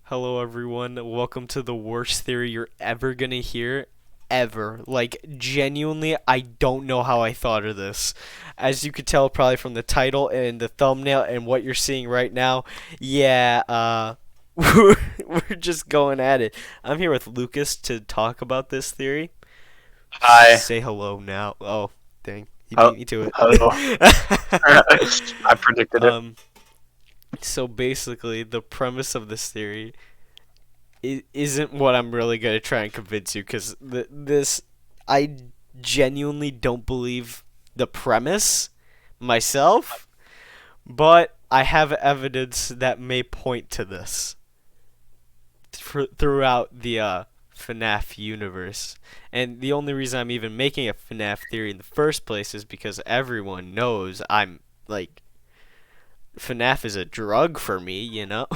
Hello, everyone. Welcome to the worst theory you're ever gonna hear, ever. Like, genuinely, I don't know how I thought of this. As you could tell probably from the title and the thumbnail and what you're seeing right now, yeah, we're just going at it. I'm here with Lucas to talk about this theory. Hi. Say hello now. Oh, dang. He Hel- beat me to Hello. it. I predicted it. um, so basically, the premise of this theory isn't what I'm really gonna try and convince you because this I genuinely don't believe the premise myself, but I have evidence that may point to this throughout the FNAF universe. And the only reason I'm even making a FNAF theory in the first place is because everyone knows I'm like FNAF is a drug for me, you know?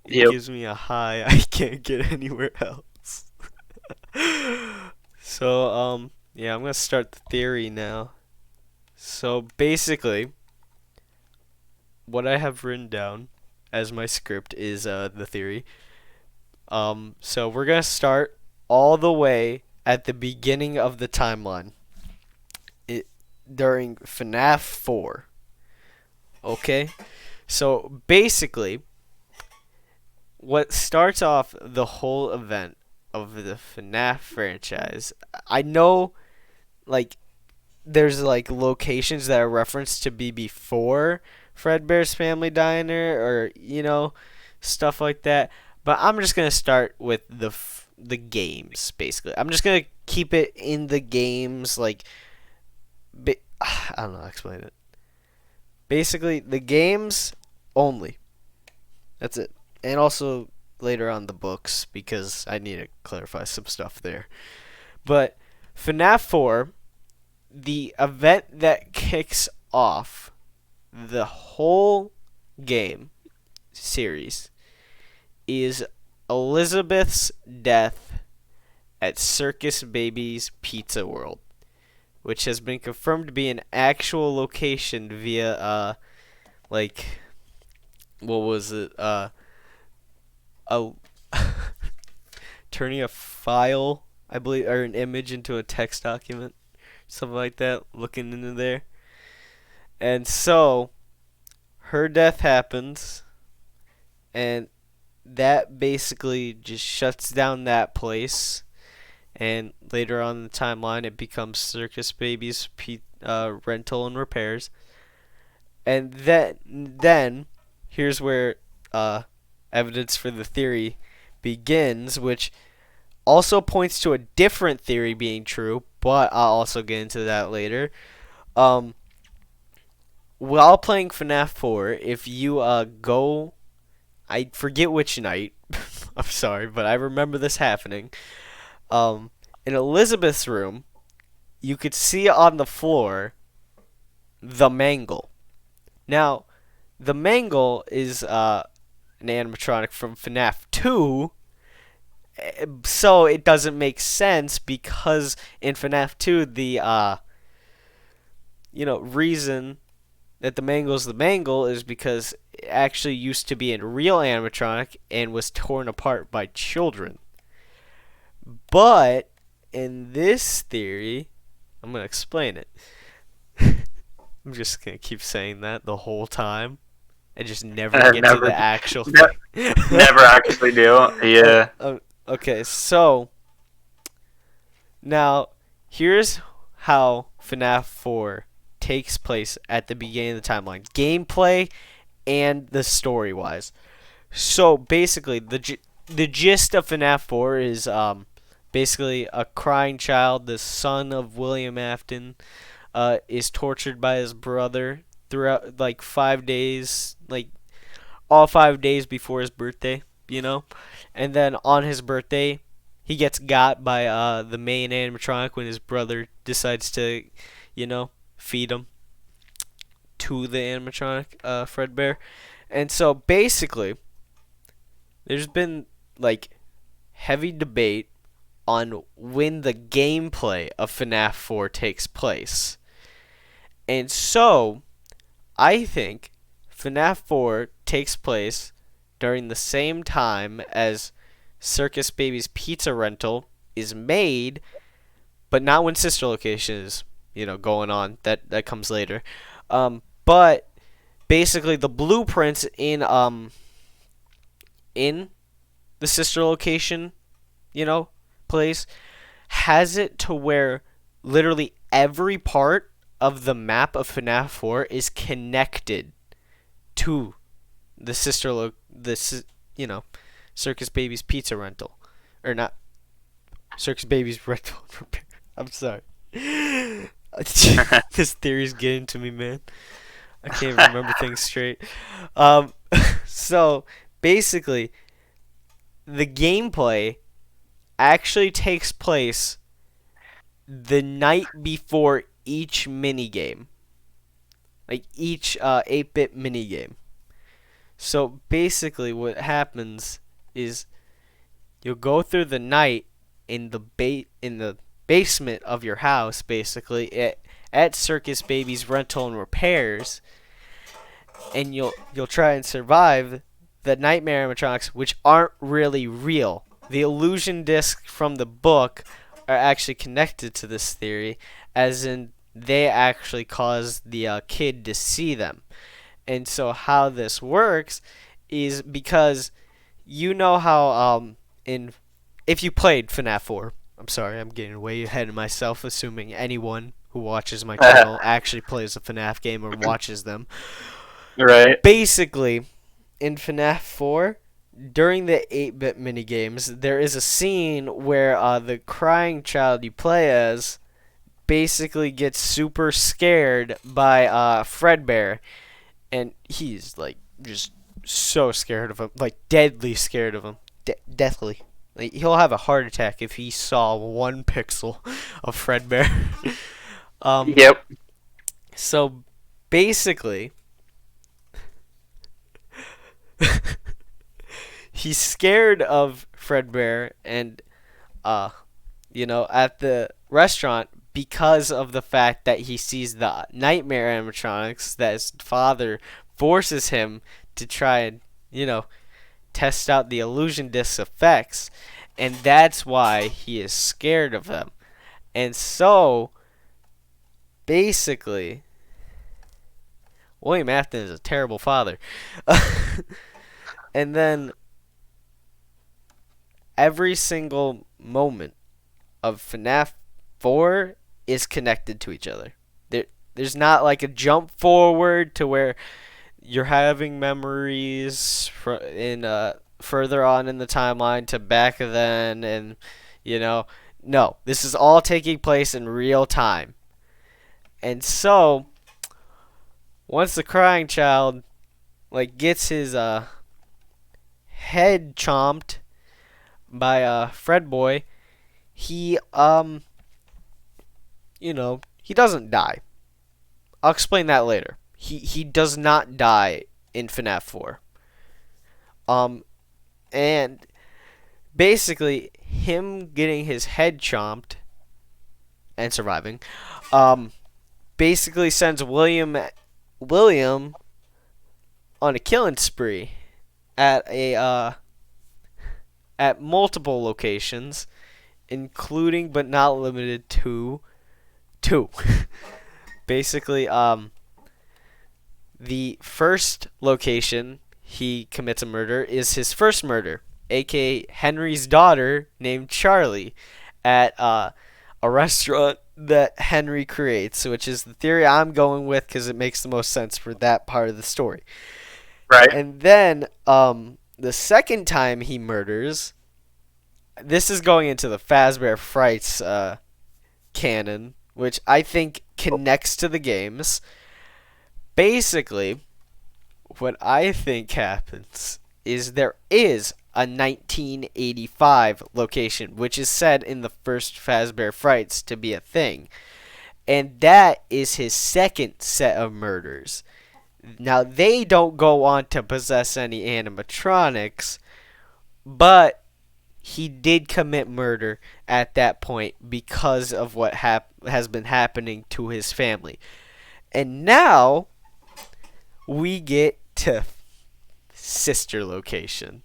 It Yep. gives me a high I can't get anywhere else. So, yeah, I'm gonna start the theory now. So basically, what I have written down as my script is the theory. So we're gonna start all the way at the beginning of the timeline. It during FNAF 4. Okay? So basically, what starts off the whole event of the FNAF franchise, I know, like, there's like locations that are referenced to be before Fredbear's Family Diner, or stuff like that. But I'm just gonna start with the games. Basically, I'm just gonna keep it in the games. Like, I don't know how to explain it. Basically, the games only. That's it. And also later on the books because I need to clarify some stuff there. But FNAF 4, the event that kicks off the whole game series is Elizabeth's death at Circus Baby's Pizza World, which has been confirmed to be an actual location via like what was it a turning a file, I believe, or an image into a text document, something like that, looking into there. And so her death happens, and that basically just shuts down that place. And later on in the timeline, it becomes Circus Baby's rental and repairs. And then here's where evidence for the theory begins, which also points to a different theory being true, but I'll also get into that later. Um, while playing FNAF 4, if you go, I forget which night. I'm sorry, but I remember this happening. In Elizabeth's room, you could see on the floor the Mangle. Now, the Mangle is an animatronic from FNAF 2, so it doesn't make sense because in FNAF 2 the reason that the Mangle's the Mangle is because it actually used to be a real animatronic and was torn apart by children. But in this theory, I'm going to explain it. I'm just going to keep saying that the whole time and just never get to Never, the actual ne- thing. never actually do. Yeah. Okay, so now here's how FNAF 4 takes place at the beginning of the timeline, gameplay and the story wise. So basically, the gist of FNAF 4 is basically a crying child, the son of William Afton, is tortured by his brother throughout like 5 days, like all 5 days before his birthday, and then on his birthday, he gets got by the main animatronic when his brother decides to, feed him to the animatronic, Fredbear. And so basically, there's been like heavy debate on when the gameplay of FNAF 4 takes place. And so, I think FNAF 4 takes place during the same time as Circus Baby's pizza rental is made, but not when Sister Location is, going on. That comes later. But basically the blueprints in the Sister Location, place has it to where literally every part of the map of FNAF 4 is connected to the Circus Baby's pizza rental, or not Circus Baby's rental and repair. I'm sorry. This theory's getting to me, man. I can't even remember things straight. So basically, the gameplay actually takes place the night before each minigame. Like each 8-bit minigame. So basically what happens is you'll go through the night in the basement of your house, basically, at Circus Baby's rental and repairs, and you'll try and survive the nightmare animatronics, which aren't really real. The illusion disc from the book are actually connected to this theory, as in they actually cause the kid to see them. And so how this works is because you know how if you played FNAF 4, I'm sorry, I'm getting way ahead of myself, assuming anyone who watches my channel actually plays a FNAF game or watches them. Right. Basically, in FNAF 4, during the 8-bit minigames, there is a scene where the crying child you play as basically gets super scared by Fredbear, and he's like just so scared of him, like deadly scared of him, deathly. Like, he'll have a heart attack if he saw 1 pixel of Fredbear. Yep. So basically, he's scared of Fredbear, and at the restaurant, because of the fact that he sees the nightmare animatronics that his father forces him to try and test out the illusion disc effects, and that's why he is scared of them. And so basically, William Afton is a terrible father. And then every single moment of FNAF 4 is connected to each other. There's not like a jump forward to where you're having memories further on in the timeline to back then, and no, this is all taking place in real time. And so once the crying child gets his head chomped by Fred Boy, he he doesn't die. I'll explain that later. He does not die in FNAF 4. And basically him getting his head chomped and surviving basically sends William on a killing spree at multiple locations, including but not limited to 2. Basically, the first location he commits a murder is his first murder, aka Henry's daughter named Charlie, at a restaurant that Henry creates, which is the theory I'm going with because it makes the most sense for that part of the story. Right. And then the second time he murders, this is going into the Fazbear Frights canon, which I think connects to the games. Basically, what I think happens is there is a 1985 location, which is said in the first Fazbear Frights to be a thing. And that is his second set of murders. Now, they don't go on to possess any animatronics, but he did commit murder at that point because of what has been happening to his family. And now we get to sister location.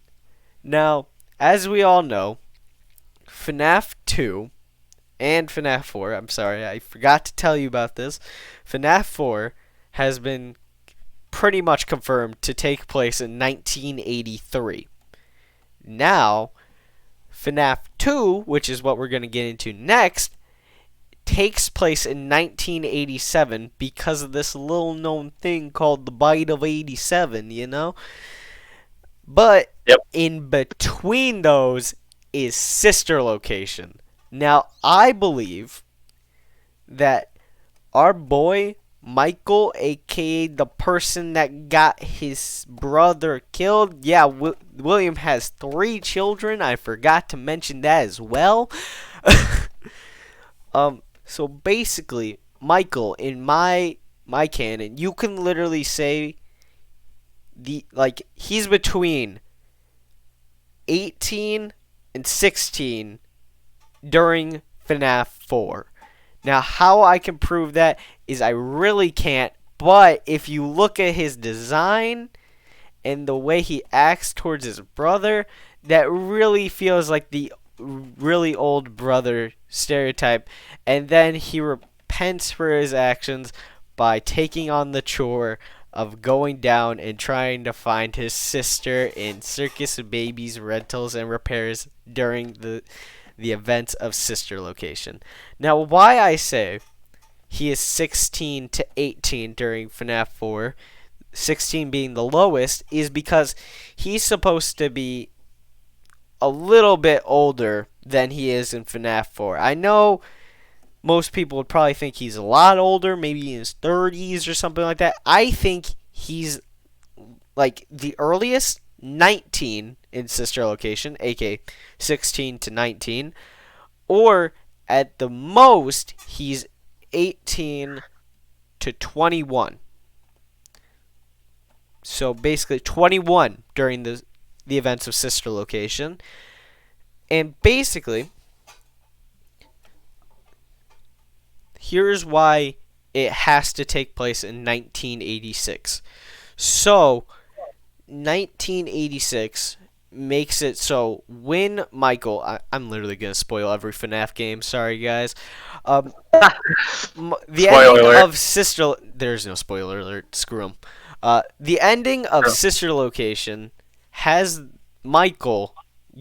Now, as we all know, FNAF 2 and FNAF 4, I'm sorry, I forgot to tell you about this. FNAF 4 has been pretty much confirmed to take place in 1983. Now, FNAF 2, which is what we're going to get into next, takes place in 1987 because of this little known thing called the Bite of 87, you know? But Yep. in between those is sister location. Now, I believe that our boy Michael, aka the person that got his brother killed, yeah, William has 3 children. I forgot to mention that as well. So basically, Michael, in my canon, you can literally say he's between 18 and 16 during FNAF 4. Now, how I can prove that is I really can't, but if you look at his design and the way he acts towards his brother, that really feels like the really old brother stereotype, and then he repents for his actions by taking on the chore of going down and trying to find his sister in Circus Baby's rentals and repairs during the events of sister location. Now, why I say he is 16 to 18 during FNAF 4, 16 being the lowest, is because he's supposed to be a little bit older than he is in FNAF 4. I know most people would probably think he's a lot older, maybe in his 30s or something like that. I think he's like the earliest 19 in sister location, aka 16 to 19, or at the most he's 18 to 21. So basically 21 during the events of sister location. And basically, here's why it has to take place in 1986. So 1986 makes it so when Michael, I'm literally gonna spoil every FNAF game. Sorry guys. The ending of Sister. There's no spoiler alert. Screw 'em. The ending of Sister Location has Michael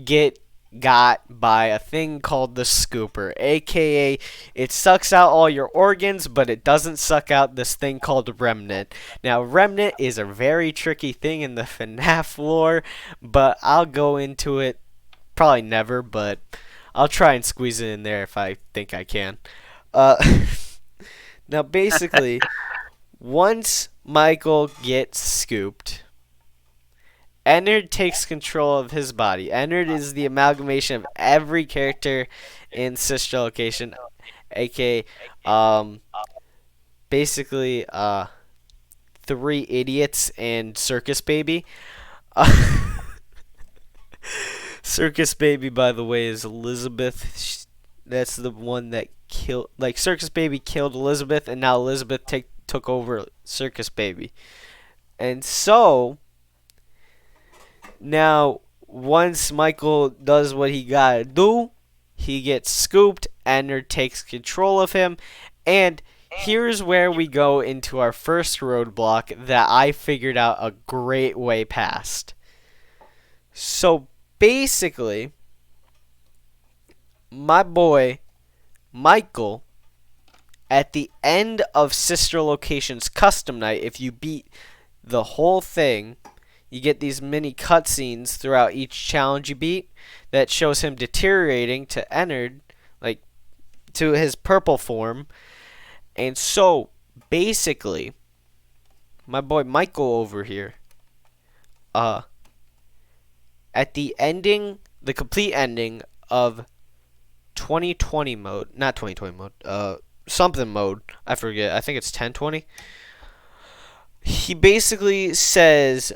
get got by a thing called the scooper, aka it sucks out all your organs, but it doesn't suck out this thing called remnant. Now, remnant is a very tricky thing in the FNAF lore, but I'll go into it probably never, but I'll try and squeeze it in there if I think I can. Now, basically, once Michael gets scooped, Ennard takes control of his body. Ennard is the amalgamation of every character in Sister Location, aka basically 3 idiots and Circus Baby. Circus Baby, by the way, is Elizabeth. That's the one that killed. Like, Circus Baby killed Elizabeth, and now Elizabeth took over Circus Baby. And so now, once Michael does what he gotta do, he gets scooped, Ennard takes control of him, and here's where we go into our first roadblock that I figured out a great way past. So, basically, my boy, Michael, at the end of Sister Location's custom night, if you beat the whole thing, you get these mini cutscenes throughout each challenge you beat that shows him deteriorating to Ennard, like, to his purple form. And so, basically, my boy Michael over here, at the ending, the complete ending of 2020 mode, not 2020 mode, something mode, I forget, I think it's 1020. He basically says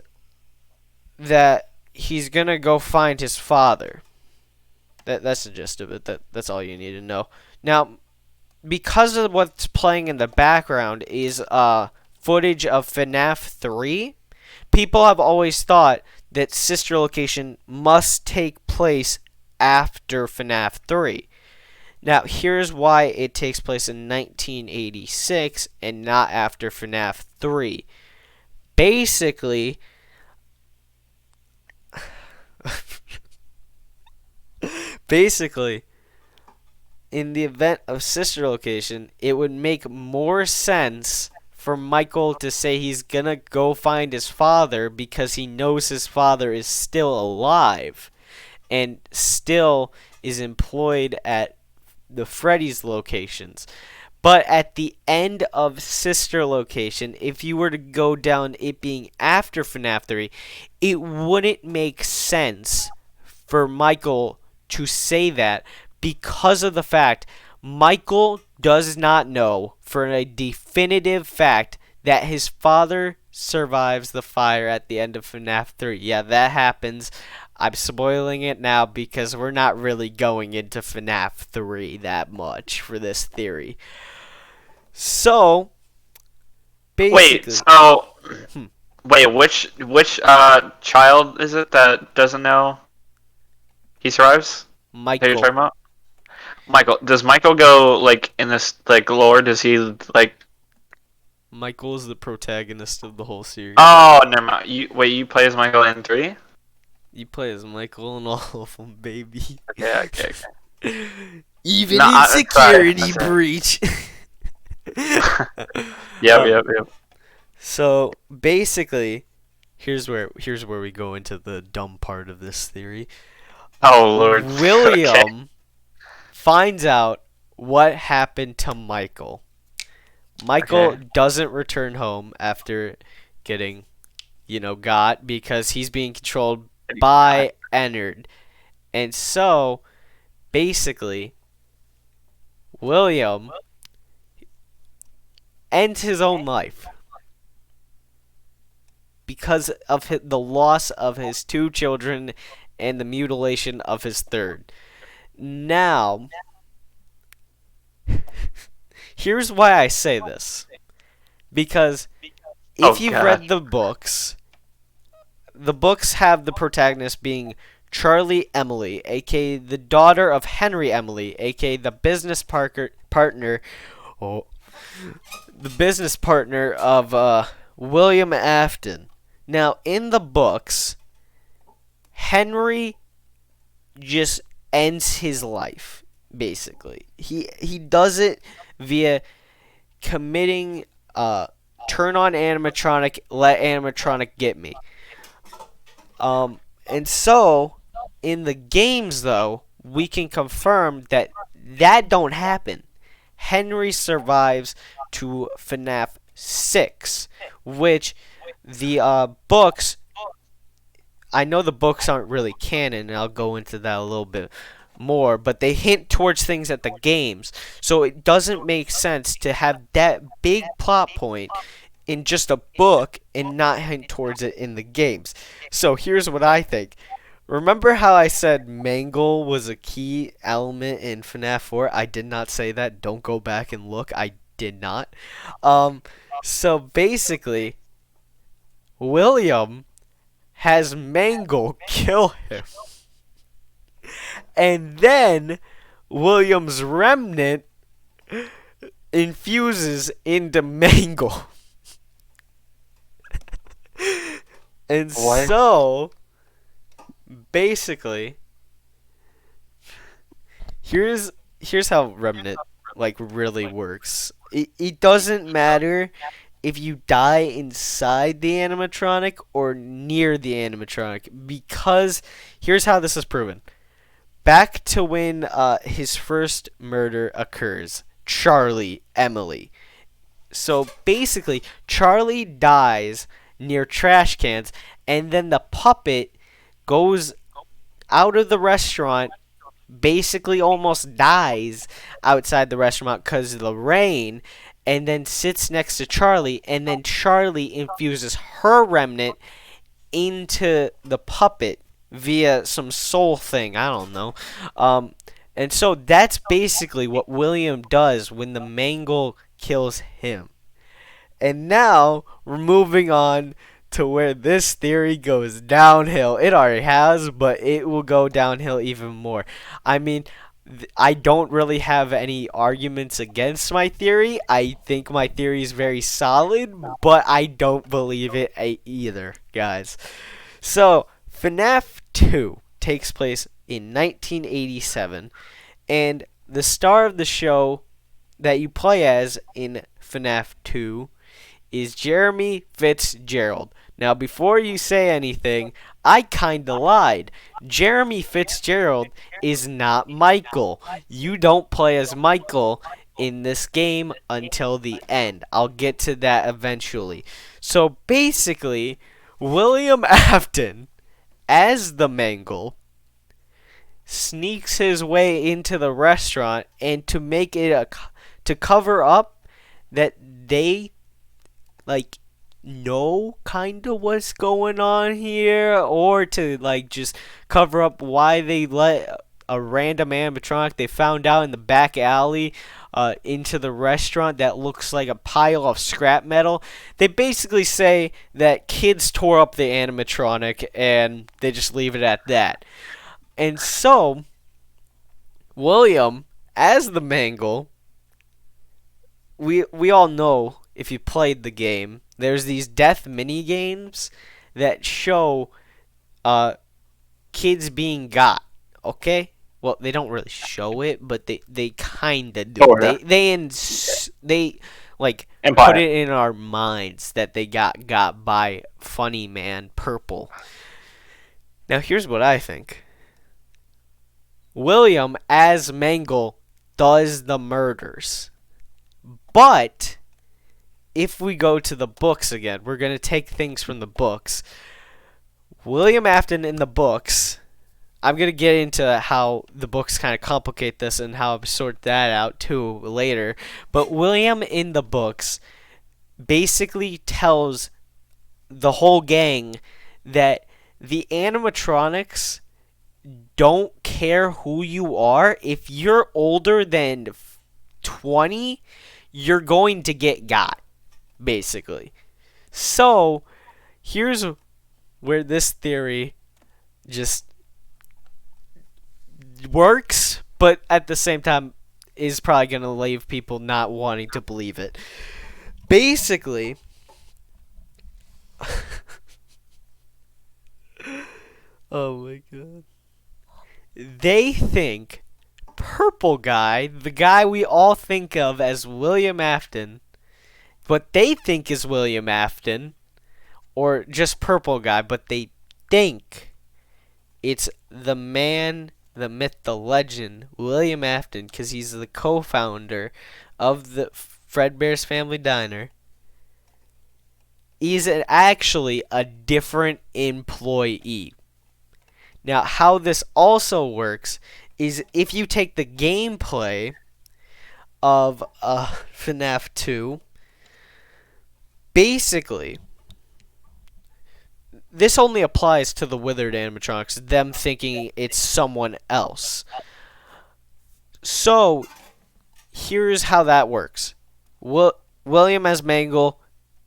that he's gonna go find his father. That's the gist of it. That's all you need to know. Now, because of what's playing in the background is footage of FNAF 3, people have always thought that sister location must take place after FNAF 3. Now, here's why it takes place in 1986 and not after FNAF 3. Basically, basically, in the event of sister location, it would make more sense for Michael to say he's gonna go find his father because he knows his father is still alive and still is employed at the Freddy's locations. But at the end of sister location, if you were to go down it being after FNAF 3, it wouldn't make sense for Michael to say that because of the fact Michael does not know for a definitive fact that his father survives the fire at the end of FNAF 3. Yeah, that happens. I'm spoiling it now because we're not really going into FNAF 3 that much for this theory. So, basically... Which child is it that doesn't know he survives? Who you're talking Michael. about? Michael. Does Michael go, like, in this, like, lore, does he, like... Michael is the protagonist of the whole series. Oh, never mind. You play as Michael in 3? You play as Michael in all of them, baby. Okay. Even No, in security sorry. breach. Yep. So basically, here's where we go into the dumb part of this theory. Oh, Lord. William finds out what happened to Michael. Michael doesn't return home after getting, got because he's being controlled by Ennard. And so, basically, William ends his own life because of the loss of his 2 children and the mutilation of his 3rd. Now, here's why I say this. Because if you've read the books have the protagonist being Charlie Emily, aka the daughter of Henry Emily, aka the business partner of William Afton. Now, in the books, Henry just ends his life, basically. He does it via committing turn on animatronic, let animatronic get me. And so, in the games, though, we can confirm that don't happen. Henry survives to FNAF 6, which the books... I know the books aren't really canon, and I'll go into that a little bit more, but they hint towards things at the games. So it doesn't make sense to have that big plot point in just a book and not hint towards it in the games. So here's what I think. Remember how I said Mangle was a key element in FNAF 4? I did not say that. Don't go back and look. I did not. So basically, William has Mangle kill him. And then William's remnant infuses into Mangle. And what? So, basically, here's how remnant really works. It doesn't matter if you die inside the animatronic or near the animatronic, because here's how this is proven. Back to when his first murder occurs, Charlie Emily. So basically, Charlie dies near trash cans, and then the puppet goes out of the restaurant, basically almost dies outside the restaurant because of the rain, and then sits next to Charlie, and then Charlie infuses her remnant into the puppet via some soul thing. I don't know. And so that's basically what William does when the Mangle kills him. And now we're moving on to where this theory goes downhill. It already has, but it will go downhill even more. I mean, I don't really have any arguments against my theory. I think my theory is very solid, but I don't believe it either, guys. So, FNAF 2 takes place in 1987, and the star of the show that you play as in FNAF 2 is Jeremy Fitzgerald. Now, before you say anything, I kinda lied. Jeremy Fitzgerald is not Michael. You don't play as Michael in this game until the end. I'll get to that eventually. So basically, William Afton, as the Mangle, sneaks his way into the restaurant, and to make it to cover up that they like know kind of what's going on here, or to like just cover up why they let a random animatronic they found out in the back alley into the restaurant that looks like a pile of scrap metal. They basically say that kids tore up the animatronic and they just leave it at that. And so William, as the Mangle, we all know, if you played the game, there's these death mini games that show kids being got. Okay, well, they don't really show it, but they kind of do. Sort of. They like Empire. put it in our minds that they got by Funny Man Purple. Now here's what I think. William as Mangle does the murders, but if we go to the books again, we're going to take things from the books. William Afton in the books, I'm going to get into how the books kind of complicate this and how I sort that out too later. But William in the books basically tells the whole gang that the animatronics don't care who you are. If you're older than 20, you're going to get got, basically. So, here's where this theory just works, but at the same time is probably going to leave people not wanting to believe it. Basically, oh my god. They think Purple Guy, the guy we all think of as William Afton, what they think is William Afton, or just Purple Guy, but they think it's the man, the myth, the legend, William Afton, because he's the co-founder of the Fredbear's Family Diner. He's actually a different employee. Now, how this also works is if you take the gameplay of FNAF 2, basically, this only applies to the withered animatronics, them thinking it's someone else. So, here's how that works. William as Mangle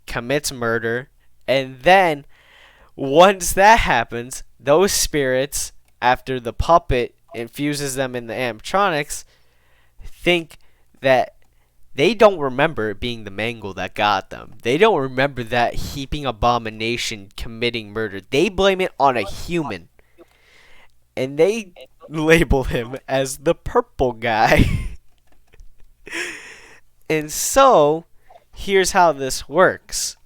commits murder, and then once that happens, those spirits, after the puppet infuses them in the animatronics, think that they don't remember it being the Mangle that got them. They don't remember that heaping abomination committing murder. They blame it on a human. And they label him as the Purple Guy. And so, here's how this works.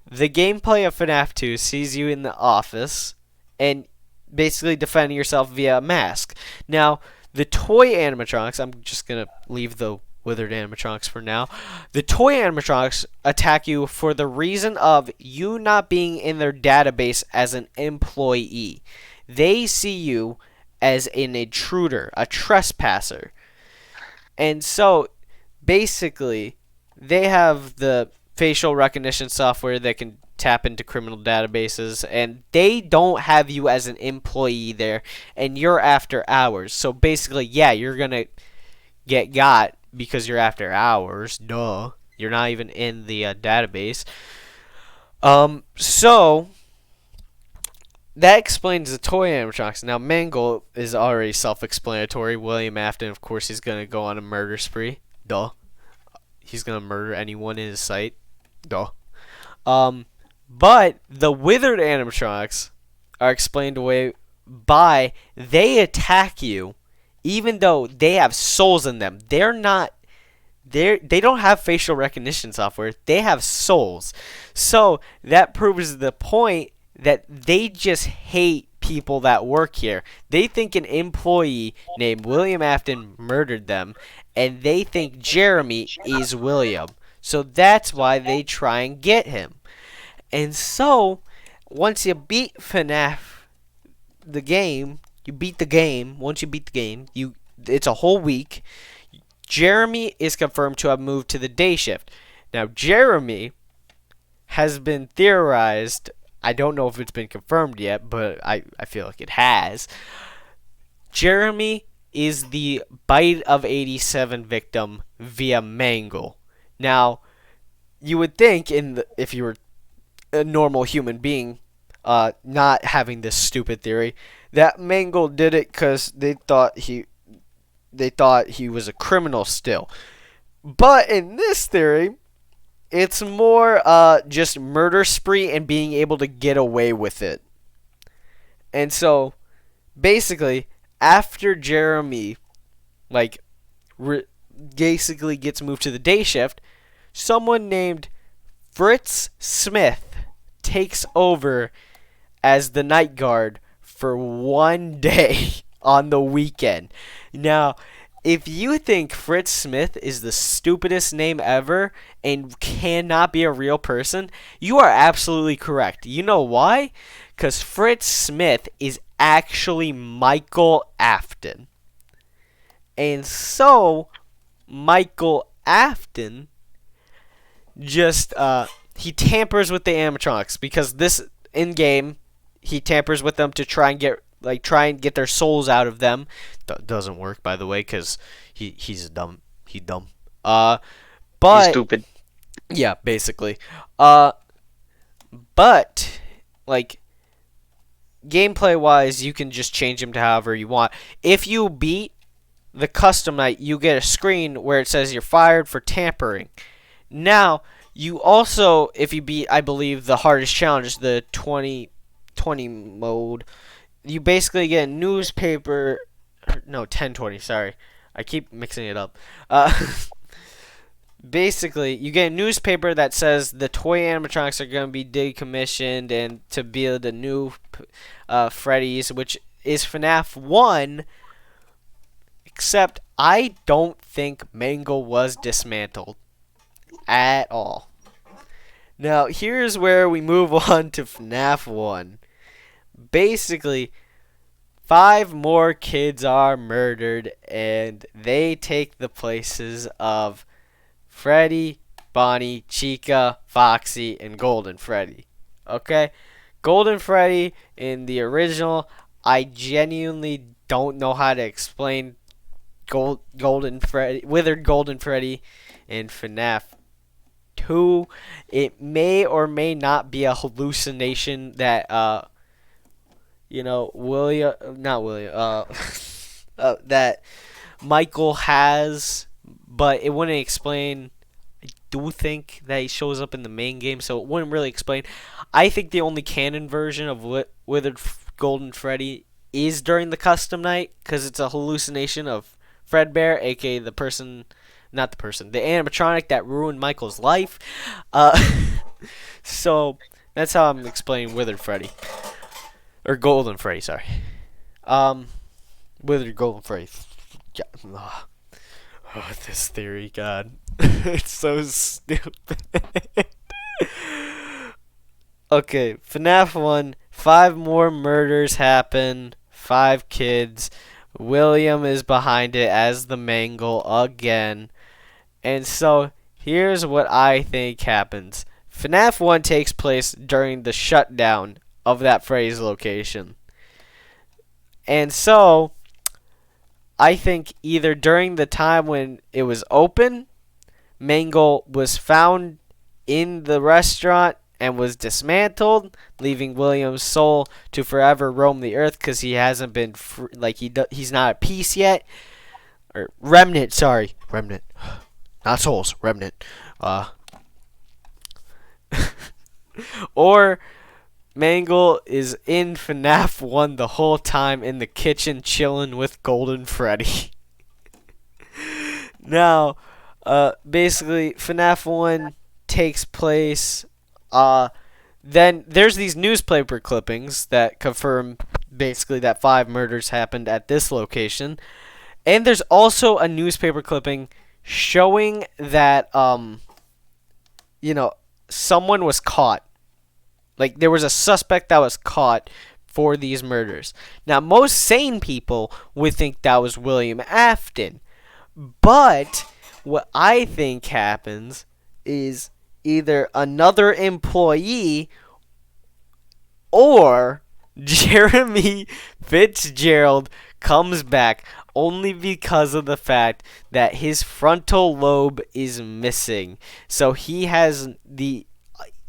The gameplay of FNAF 2 sees you in the office and basically defending yourself via a mask. Now, the toy animatronics, I'm just going to leave the withered animatronics for now. The toy animatronics attack you for the reason of you not being in their database as an employee. They see you as an intruder, a trespasser. And so, basically, they have the facial recognition software that can tap into criminal databases, and they don't have you as an employee there, and you're after hours. So basically, yeah, you're gonna get got because you're after hours. Duh. You're not even in the database. So that explains the toy animatronics. Now, Mangle is already self-explanatory. William Afton, of course, he's gonna go on a murder spree. Duh. He's gonna murder anyone in his sight. Duh. Um, but the withered animatronics are explained away by they attack you, even though they have souls in them. They don't have facial recognition software. They have souls. So that proves the point that they just hate people that work here. They think an employee named William Afton murdered them, and they think Jeremy is William. So that's why they try and get him. And so, once you beat FNAF the game, you beat the game. Once you beat the game, it's a whole week. Jeremy is confirmed to have moved to the day shift. Now, Jeremy has been theorized. I don't know if it's been confirmed yet, but I feel like it has. Jeremy is the Bite of 87 victim via Mangle. Now, you would think if you were a normal human being, not having this stupid theory, that Mangle did it because they thought he was a criminal still. But in this theory, it's more just murder spree and being able to get away with it. And so, basically, after Jeremy, basically gets moved to the day shift, someone named Fritz Smith takes over as the night guard for one day on the weekend. Now, if you think Fritz Smith is the stupidest name ever and cannot be a real person, you are absolutely correct. You know why? Because Fritz Smith is actually Michael Afton. And so, Michael Afton just, he tampers with the animatronics because this in-game, he tampers with them to try and get their souls out of them. Doesn't work, by the way, because he's dumb. He's dumb. But He's stupid. yeah, basically. But gameplay wise, you can just change him to however you want. If you beat the custom night, you get a screen where it says you're fired for tampering. Now, you also, if you beat, I believe, the hardest challenge, the 2020 mode, you basically get a newspaper. No, 1020, sorry. I keep mixing it up. Basically, you get a newspaper that says the toy animatronics are going to be decommissioned and to build a new Freddy's, which is FNAF 1, except I don't think Mangle was dismantled at all. Now, here's where we move on to FNAF 1. Basically, 5 more kids are murdered, and they take the places of Freddy, Bonnie, Chica, Foxy, and Golden Freddy. Okay? Golden Freddy in the original, I genuinely don't know how to explain Golden Freddy, Withered Golden Freddy in FNAF 2. It may or may not be a hallucination that that Michael has, but it wouldn't explain. I do think that he shows up in the main game, so it wouldn't really explain. I think the only canon version of Withered Golden Freddy is during the custom night, because it's a hallucination of Fredbear, aka the animatronic that ruined Michael's life. So that's how I'm explaining Withered Freddy. Or Golden Freddy, sorry. Withered Golden Freddy. Oh, this theory, God. It's so stupid. Okay, FNAF 1, 5 more murders happen, 5 kids. William is behind it as the Mangle again. And so, here's what I think happens. FNAF 1 takes place during the shutdown of that Freddy's location. And so, I think either during the time when it was open, Mangle was found in the restaurant and was dismantled, leaving William's soul to forever roam the earth because he hasn't been he's not at peace yet. Or remnant, sorry, remnant, not souls, remnant. Or Mangle is in FNAF 1 the whole time in the kitchen chilling with Golden Freddy. Now, basically, FNAF 1 takes place. Then there's these newspaper clippings that confirm basically that 5 murders happened at this location. And there's also a newspaper clipping showing that, someone was caught. Like, there was a suspect that was caught for these murders. Now, most sane people would think that was William Afton. But what I think happens is either another employee or Jeremy Fitzgerald comes back only because of the fact that his frontal lobe is missing. So he has the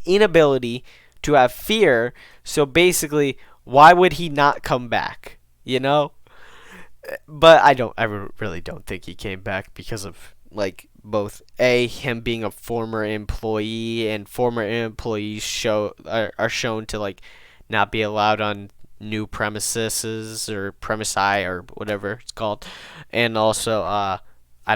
inability to have fear. So basically, why would he not come back? You know? But I really don't think he came back because of both him being a former employee, and former employees are shown to not be allowed on new premises or premisi or whatever it's called, and also I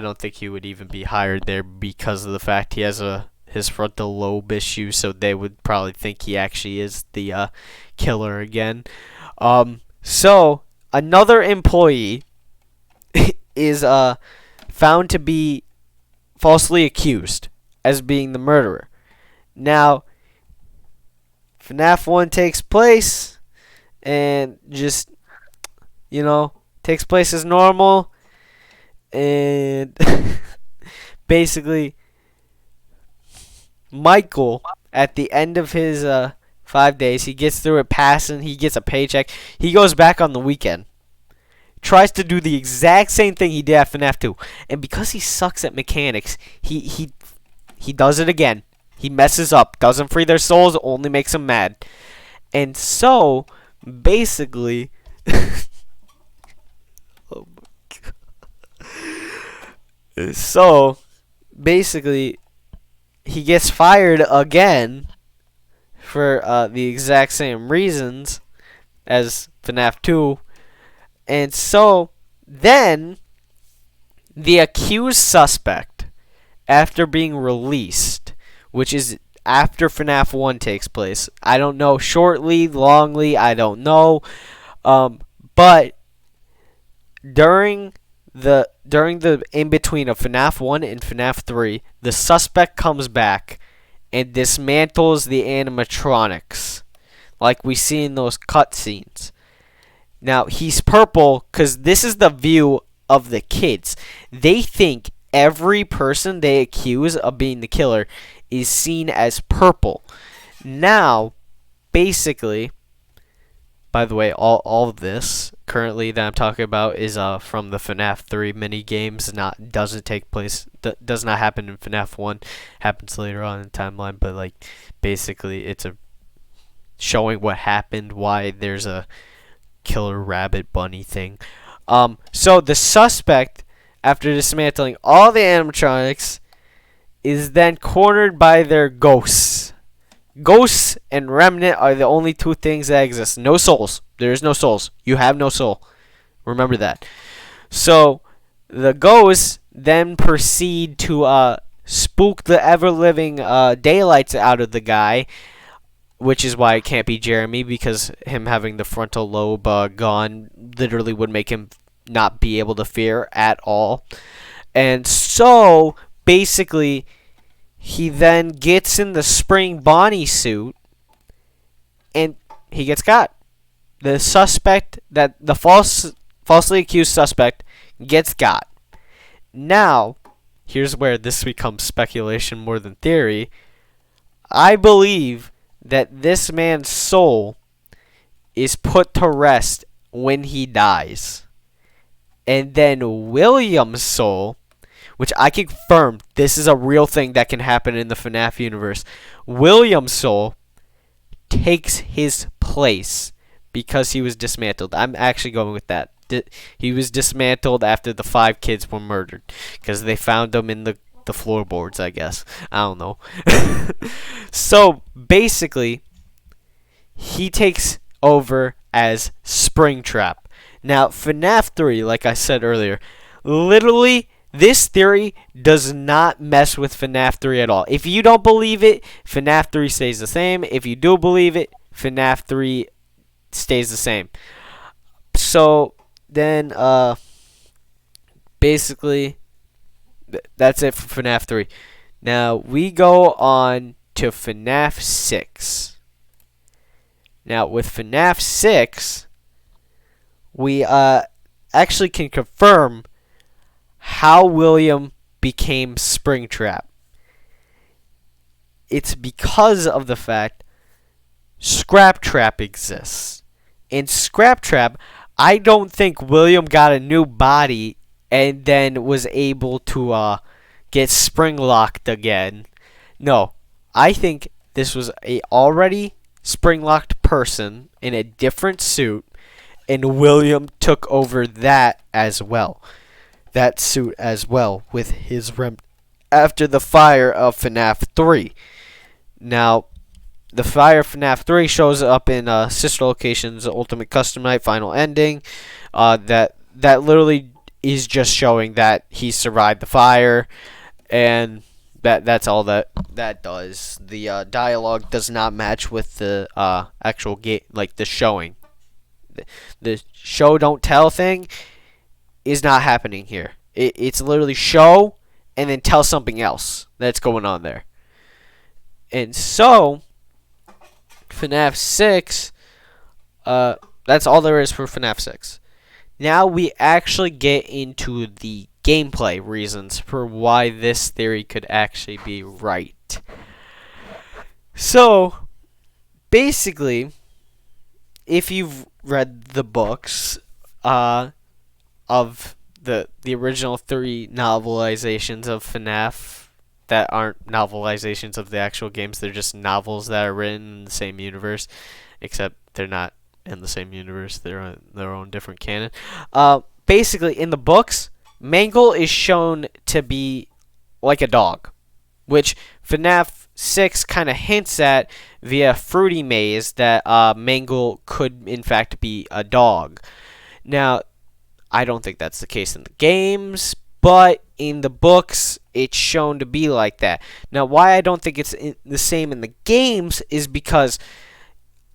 don't think he would even be hired there because of the fact he has his frontal lobe issue, so they would probably think he actually is the killer again. So another employee is found to be falsely accused as being the murderer. Now, FNAF 1 takes place and just, takes place as normal. And basically, Michael, at the end of his 5 days, he gets through it passing, he gets a paycheck. He goes back on the weekend. Tries to do the exact same thing he did at FNAF 2. And because he sucks at mechanics, he does it again. He messes up, doesn't free their souls, only makes them mad. And so, basically, oh my God. So, basically, he gets fired again for the exact same reasons as FNAF 2. And so, then, the accused suspect, after being released, which is after FNAF 1 takes place, I don't know, shortly, longly, I don't know, but during the in-between of FNAF 1 and FNAF 3, the suspect comes back and dismantles the animatronics, like we see in those cutscenes. Now, he's purple because this is the view of the kids. They think every person they accuse of being the killer is seen as purple. Now, basically, by the way, all of this currently that I'm talking about is from the FNAF 3 mini games. Doesn't take place. Does not happen in FNAF 1. Happens later on in the timeline. But basically, it's a showing what happened. Why there's a killer rabbit bunny thing. So the suspect, after dismantling all the animatronics, is then cornered by their ghosts. Ghosts and remnant are the only two things that exist. No souls. There is no souls. You have no soul. Remember that. So the ghosts then proceed to spook the ever-living daylights out of the guy, which is why it can't be Jeremy, because him having the frontal lobe gone literally would make him not be able to fear at all. And so, basically, he then gets in the spring Bonnie suit, and he gets caught. The suspect, the falsely accused suspect, gets got. Now, here's where this becomes speculation more than theory. I believe that this man's soul is put to rest when he dies. And then William's soul, which I can confirm this is a real thing that can happen in the FNAF universe. William's soul takes his place because he was dismantled. I'm actually going with that. He was dismantled after the 5 kids were murdered because they found them in the floorboards, I guess. I don't know. So basically, he takes over as Springtrap. Now, FNAF 3, like I said earlier, literally, this theory does not mess with FNAF 3 at all. If you don't believe it, FNAF 3 stays the same. If you do believe it, FNAF 3 stays the same. So, then, basically, that's it for FNAF 3. Now, we go on to FNAF 6. Now, with FNAF 6, we actually can confirm how William became Springtrap. It's because of the fact Scraptrap exists. In Scraptrap, I don't think William got a new body and then was able to get spring locked again. No, I think this was a already spring locked person in a different suit, and William took over that as well. That suit as well with his after the fire of FNAF 3. Now, the fire of FNAF 3 shows up in Sister Location's Ultimate Custom Night Final Ending. That literally is just showing that he survived the fire, and that's all that does. The dialogue does not match with the actual game, like the showing. The show don't tell thing is not happening here. It's literally show and then tell something else that's going on there. And so, FNAF 6, that's all there is for FNAF 6. Now we actually get into the gameplay reasons for why this theory could actually be right. So, basically, if you've read the books of the original 3 novelizations of FNAF that aren't novelizations of the actual games, they're just novels that are written in the same universe, except they're not in the same universe, they're on their own different canon. Basically, in the books, Mangle is shown to be like a dog, which FNAF 6 kind of hints at via Fruity Maze that Mangle could in fact be a dog. Now, I don't think that's the case in the games, but in the books, it's shown to be like that. Now, why I don't think it's the same in the games is because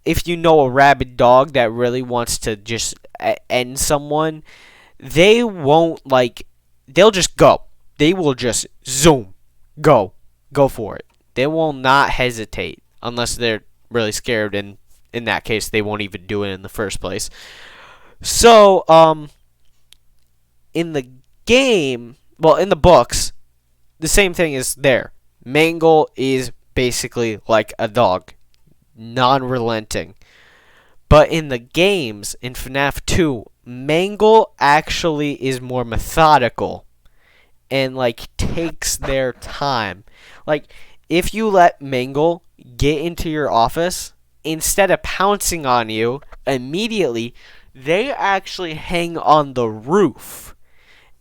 if you know a rabid dog that really wants to just end someone, they won't, they'll just go. They will just zoom, go for it. They will not hesitate unless they're really scared, and in that case, they won't even do it in the first place. So, in the game, well, in the books, the same thing is there. Mangle is basically like a dog, non-relenting. But in the games, in FNAF 2, Mangle actually is more methodical and takes their time. If you let Mangle get into your office, instead of pouncing on you immediately, they actually hang on the roof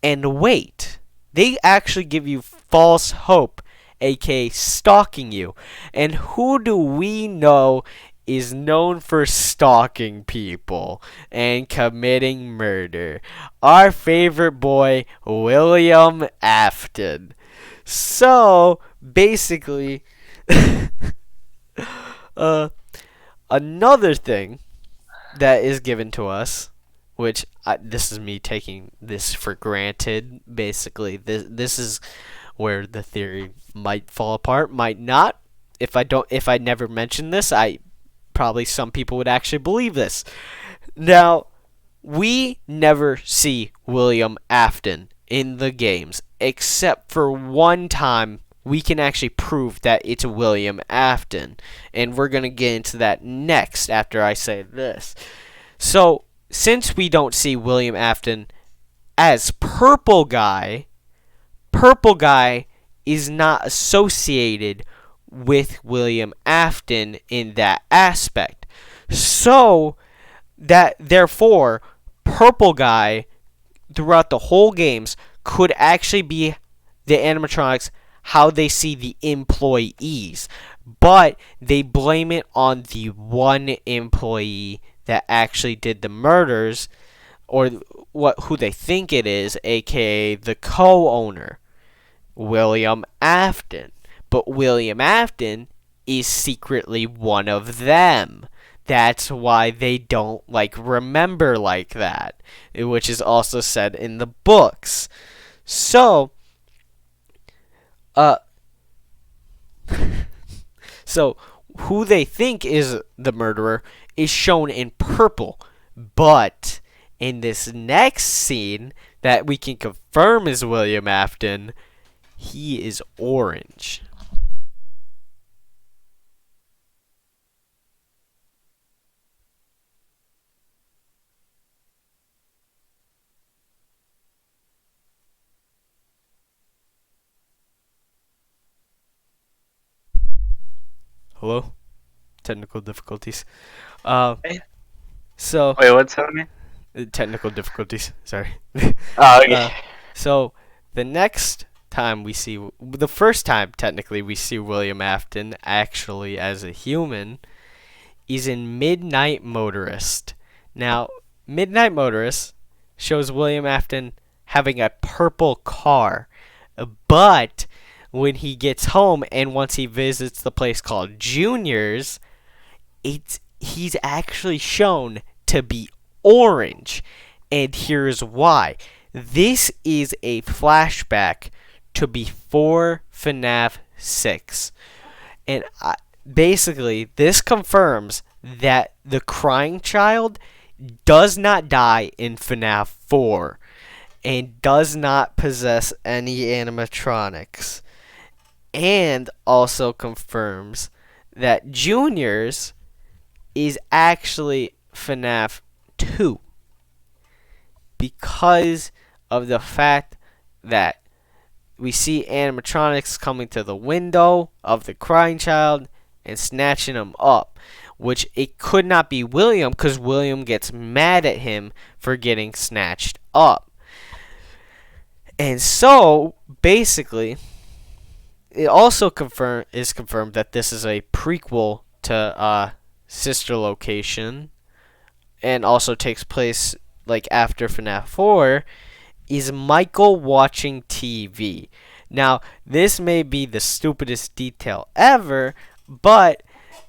and wait. They actually give you false hope, aka stalking you. And who do we know is known for stalking people and committing murder? Our favorite boy, William Afton. So, basically, another thing that is given to us, which this is me taking this for granted. Basically, this is where the theory might fall apart, might not. If I never mentioned this, probably some people would actually believe this. Now, we never see William Afton in the games, except for one time we can actually prove that it's William Afton, and we're gonna get into that next after I say this. So, since we don't see William Afton as Purple Guy is not associated with William Afton in that aspect. So that therefore Purple Guy throughout the whole games could actually be the animatronics how they see the employees, but they blame it on the one employee that actually did the murders, or who they think it is, aka the co-owner, William Afton. But William Afton is secretly one of them. That's why they don't remember like that, which is also said in the books. So, uh, so who they think is the murderer is shown in purple, but in this next scene that we can confirm is William Afton, he is orange. Hello? Technical difficulties. Uh, Hey. so Wait, what's happening? technical difficulties. Sorry. Oh, okay. So the next time the first time technically we see William Afton actually as a human is in Midnight Motorist. Now, Midnight Motorist shows William Afton having a purple car, but when he gets home and once he visits the place called Junior's, he's actually shown to be orange, and here's why. This is a flashback to before FNAF 6, and basically this confirms that the crying child does not die in FNAF 4 and does not possess any animatronics, and also confirms that Junior's is actually FNAF 2 because of the fact that we see animatronics coming to the window of the crying child and snatching him up, which it could not be William because William gets mad at him for getting snatched up. And so, basically, it also is confirmed that this is a prequel to Sister Location, and also takes place after FNAF 4, is Michael watching TV. Now, this may be the stupidest detail ever, but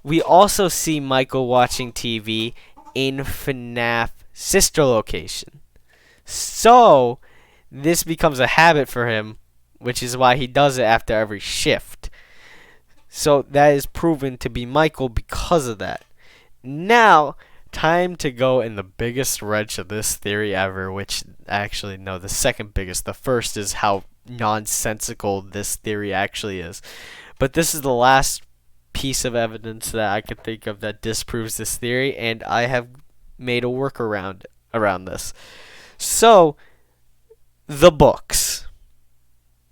we also see Michael watching TV in FNAF Sister Location. So, this becomes a habit for him, which is why he does it after every shift. So, that is proven to be Michael because of that. Now, time to go in the biggest wrench of this theory ever, which actually, no, the second biggest. The first is how nonsensical this theory actually is. But this is the last piece of evidence that I could think of that disproves this theory, and I have made a workaround around this. So, the books.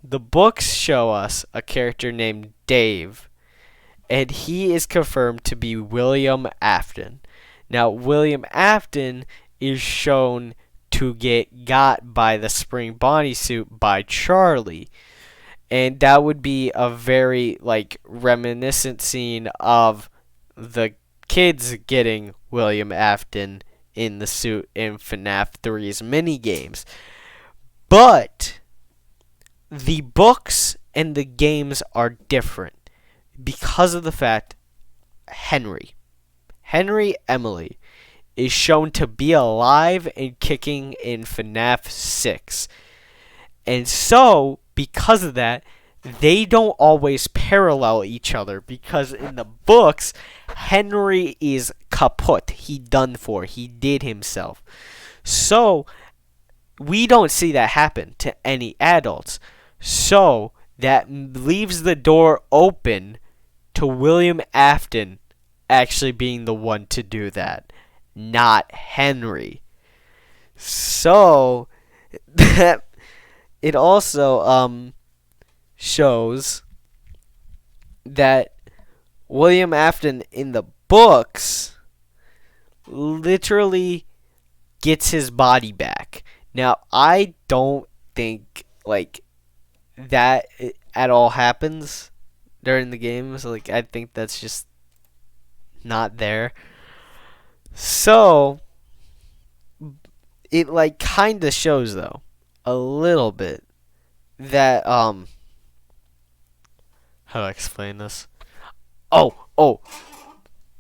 The books show us a character named Dave, and he is confirmed to be William Afton. Now, William Afton is shown to get got by the spring bodysuit by Charlie. And that would be a very, reminiscent scene of the kids getting William Afton in the suit in FNAF 3's minigames. But the books and the games are different because of the fact Henry Emily is shown to be alive and kicking in FNAF 6. And so, because of that, they don't always parallel each other, because in the books, Henry is kaput. He done for. He did himself. So, we don't see that happen to any adults. So, that leaves the door open to William Afton actually being the one to do that, not Henry. So, that it also shows that William Afton in the books literally gets his body back. Now, I don't think like that at all happens during the games. Like, I think that's just not there. So it like kind of shows though a little bit that how do I explain this? Oh,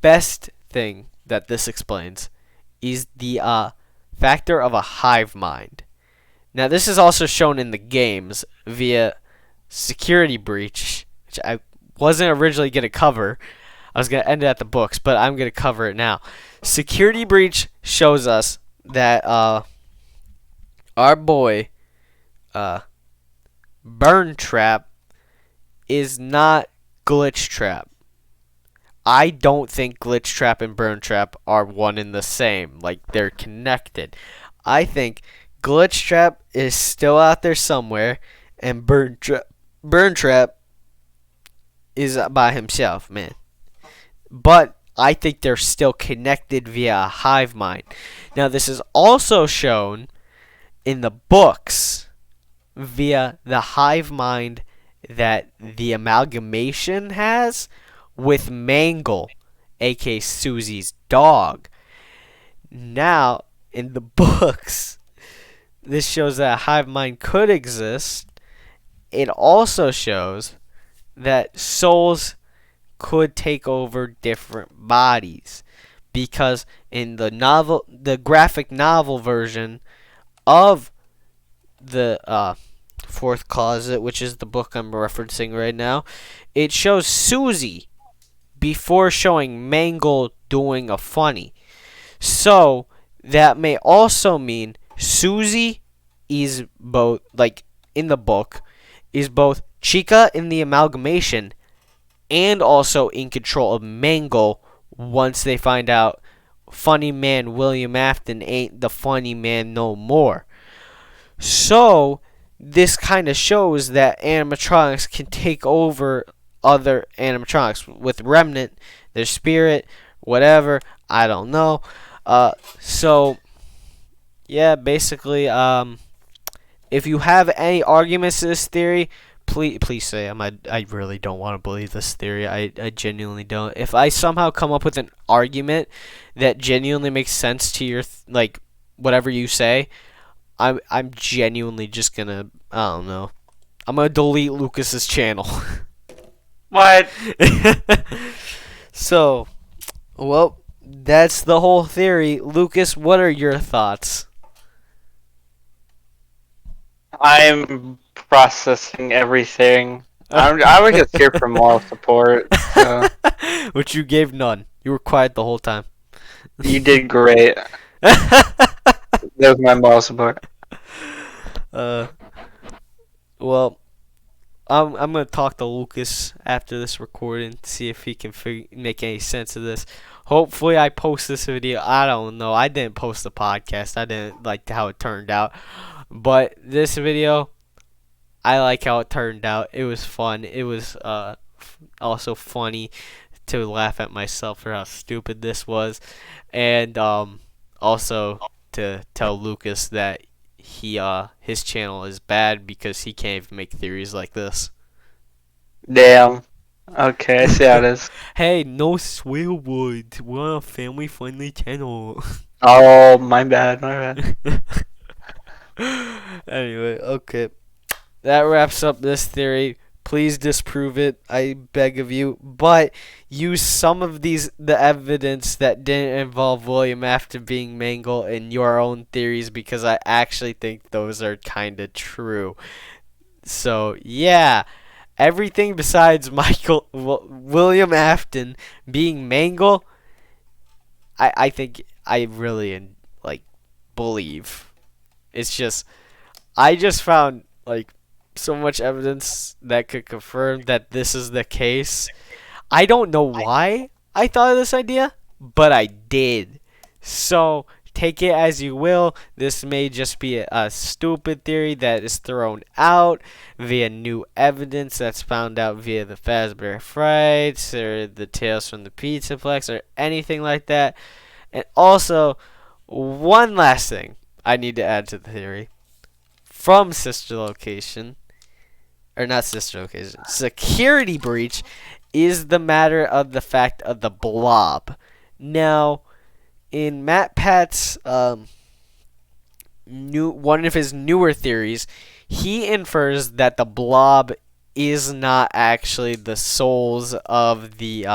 best thing that this explains is the factor of a hive mind. Now, this is also shown in the games via security breach, which I wasn't originally going to cover. I was going to end it at the books, but I'm going to cover it now. Security breach shows us that our boy Burn Trap is not Glitch Trap. I don't think Glitch Trap and Burn Trap are one and the same. Like, they're connected. I think Glitch Trap is still out there somewhere, and Burn Trap is by himself, man. But I think they're still connected via a hive mind. Now, this is also shown in the books via the hive mind that the amalgamation has with Mangle, aka Susie's dog. Now, in the books, this shows that a hive mind could exist. It also shows that souls could take over different bodies, because in the graphic novel version of the Fourth Closet, which is the book I'm referencing right now, it shows Susie before showing Mangle doing a funny. So that may also mean Susie is both, like in the book, is both Chica in the amalgamation and also in control of Mangle once they find out funny man William Afton ain't the funny man no more. So this kind of shows that animatronics can take over other animatronics with Remnant, their spirit, whatever. I don't know. So yeah, basically, if you have any arguments to this theory, please say them. I really don't want to believe this theory. I genuinely don't. If I somehow come up with an argument that genuinely makes sense to your like whatever you say, I'm genuinely just gonna, I don't know. I'm gonna delete Lucas's channel. What? So, well, that's the whole theory. Lucas, what are your thoughts? I'm processing everything. I was just here for moral support. So Which you gave none. You were quiet the whole time. you did great. That was my moral support. Well, I'm gonna talk to Lucas after this recording, see if he can make any sense of this. Hopefully, I post this video. I don't know. I didn't post the podcast. I didn't like how it turned out, but this video, I like how it turned out. It was fun. It was also funny to laugh at myself for how stupid this was, and also to tell Lucas that his channel is bad because he can't even make theories like this. Damn. Okay, I see how it is. Hey, no swear words. We're on a family friendly channel. Oh, my bad, my bad. Anyway, okay. That wraps up this theory. Please disprove it, I beg of you. But use some of the evidence that didn't involve William Afton being Mangle in your own theories, because I actually think those are kind of true. So, yeah. Everything besides William Afton being Mangle, I think I really like believe. It's just, I just found like so much evidence that could confirm that this is the case. I don't know why I thought of this idea, but I did. So take it as you will. This may just be a stupid theory that is thrown out via new evidence that's found out via the Fazbear Frights or the Tales from the Pizzaplex or anything like that. And also, one last thing I need to add to the theory from Sister Location, or not Sister Location, Security Breach is the matter of the fact of the blob. Now, in Matt Pat's one of his newer theories, he infers that the blob is not actually the souls of the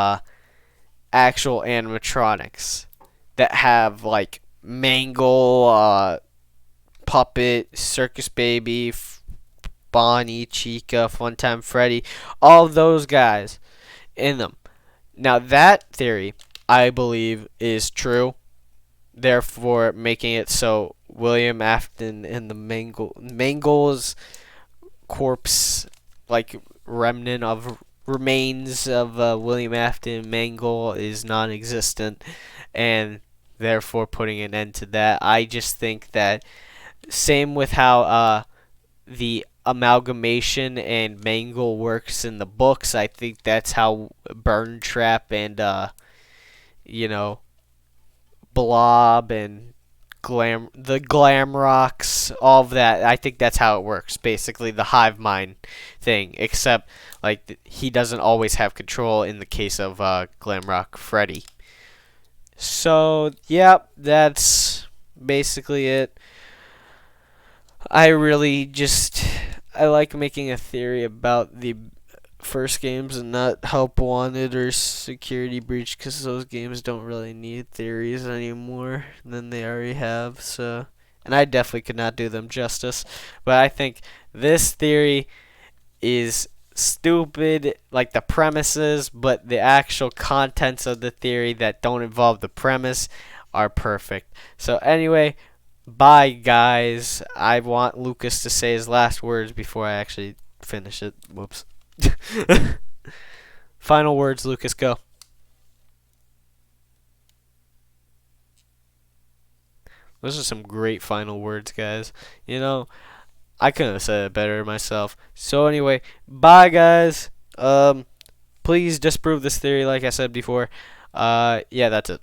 actual animatronics that have like Mangle, Puppet, Circus Baby, Bonnie, Chica, Funtime Freddy, all those guys in them. Now that theory, I believe, is true, therefore making it so William Afton and the Mangle's corpse, like remnant of remains of William Afton Mangle, is non-existent, and therefore putting an end to that. I just think that same with how the amalgamation and Mangle works in the books. I think that's how Burn Trap and you know, Blob and the Glam Rocks, all of that. I think that's how it works. Basically, the hive mind thing, except like he doesn't always have control in the case of Glamrock Freddy. So, yep, that's basically it. I really just I like making a theory about the first games and not Help Wanted or Security Breach, because those games don't really need theories anymore than they already have. So, and I definitely could not do them justice. But I think this theory is stupid, like the premises, but the actual contents of the theory that don't involve the premise are perfect. So anyway, bye guys. I want Lucas to say his last words before I actually finish it. Whoops. Final words, Lucas, go. Those are some great final words, guys. You know, I couldn't have said it better myself. So anyway, bye guys. Please disprove this theory like I said before. Yeah, that's it.